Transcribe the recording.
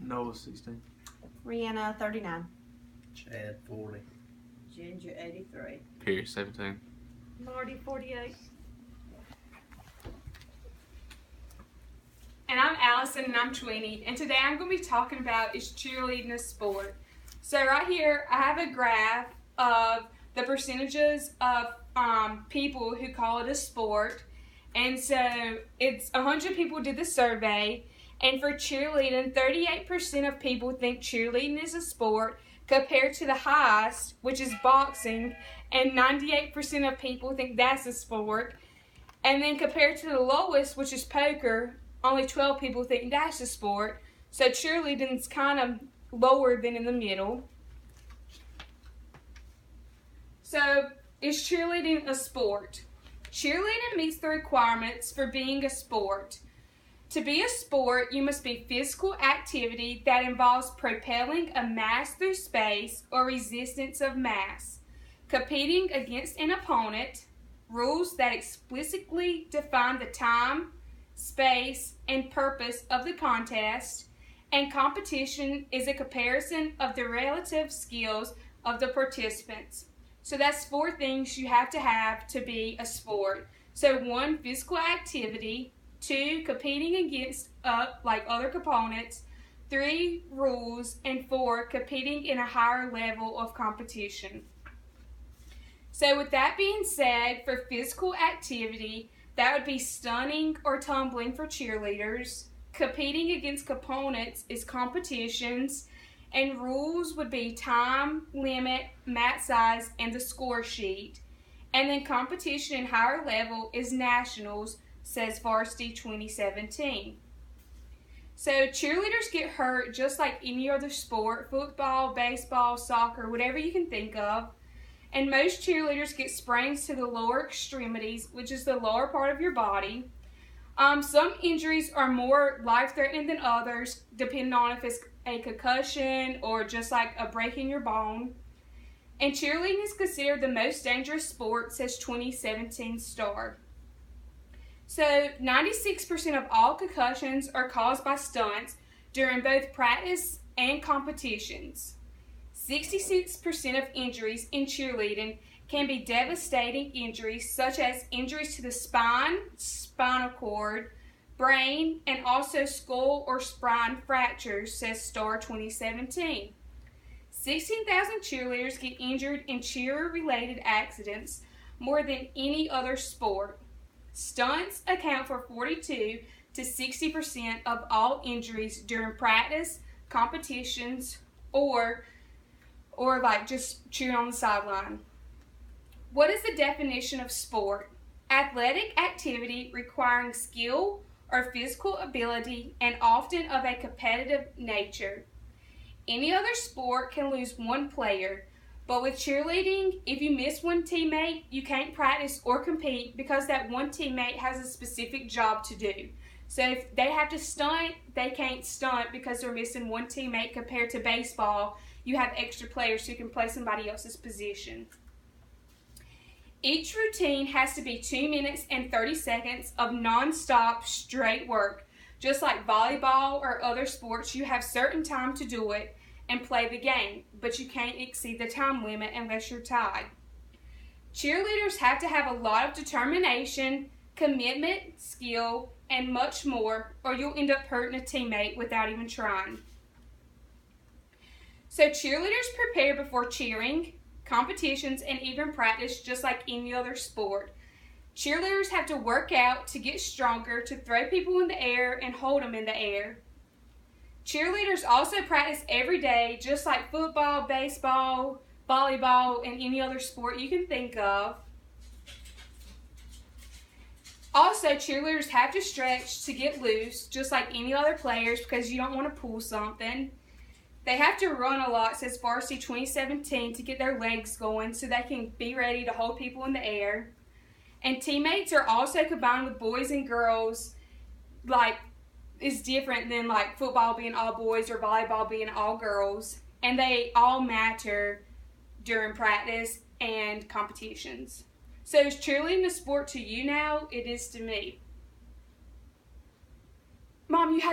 Noah 16. Rihanna 39. Chad 40. Ginger 83. Perry 17. Marty 48. And I'm Allison and I'm 20. And today I'm going to be talking about is cheerleading a sport. So right here I have a graph of the percentages of people who call it a sport. And so it's 100 people did the survey. And for cheerleading, 38% of people think cheerleading is a sport compared to the highest, which is boxing, and 98% of people think that's a sport. And then compared to the lowest, which is poker, only 12 people think that's a sport. So cheerleading's kind of lower than in the middle. So is cheerleading a sport? Cheerleading meets the requirements for being a sport. To be a sport, you must be physical activity that involves propelling a mass through space or resistance of mass, competing against an opponent, rules that explicitly define the time, space, and purpose of the contest, and competition is a comparison of the relative skills of the participants. So that's 4 things you have to be a sport. So 1, physical activity. 2, competing against other components. 3, rules. And 4, competing in a higher level of competition. So with that being said, for physical activity, that would be stunning or tumbling for cheerleaders. Competing against components is competitions. And rules would be time, limit, mat size, and the score sheet. And then competition in higher level is nationals, says Varsity 2017. So cheerleaders get hurt just like any other sport, football, baseball, soccer, whatever you can think of. And most cheerleaders get sprains to the lower extremities, which is the lower part of your body. Some injuries are more life-threatening than others, depending on if it's a concussion or just like a break in your bone. And cheerleading is considered the most dangerous sport, says 2017 Star. So 96% of all concussions are caused by stunts during both practice and competitions. 66% of injuries in cheerleading can be devastating injuries such as injuries to the spine, spinal cord, brain, and also skull or spine fractures, says Star 2017. 16,000 cheerleaders get injured in cheer-related accidents, more than any other sport. Stunts account for 42 to 60% of all injuries during practice, competitions, or like just cheering on the sideline. What is the definition of sport? Athletic activity requiring skill or physical ability and often of a competitive nature. Any other sport can lose one player, but with cheerleading, if you miss one teammate, you can't practice or compete because that one teammate has a specific job to do. So if they have to stunt, they can't stunt because they're missing one teammate. Compared to baseball, you have extra players who can play somebody else's position. Each routine has to be 2 minutes and 30 seconds of non-stop straight work. Just like volleyball or other sports, you have certain time to do it and play the game, but you can't exceed the time limit unless you're tied. Cheerleaders have to have a lot of determination, commitment, skill, and much more, or you'll end up hurting a teammate without even trying. So cheerleaders prepare before cheering, competitions, and even practice just like any other sport. Cheerleaders have to work out to get stronger, to throw people in the air and hold them in the air. Cheerleaders also practice every day, just like football, baseball, volleyball, and any other sport you can think of. Also, cheerleaders have to stretch to get loose, just like any other players, because you don't want to pull something. They have to run a lot, says Varsity 2017, to get their legs going so they can be ready to hold people in the air. And teammates are also combined with boys and girls, like is different than like football being all boys or volleyball being all girls, and they all matter during practice and competitions. So is cheerleading a sport to you now? It is to me. Mom, you had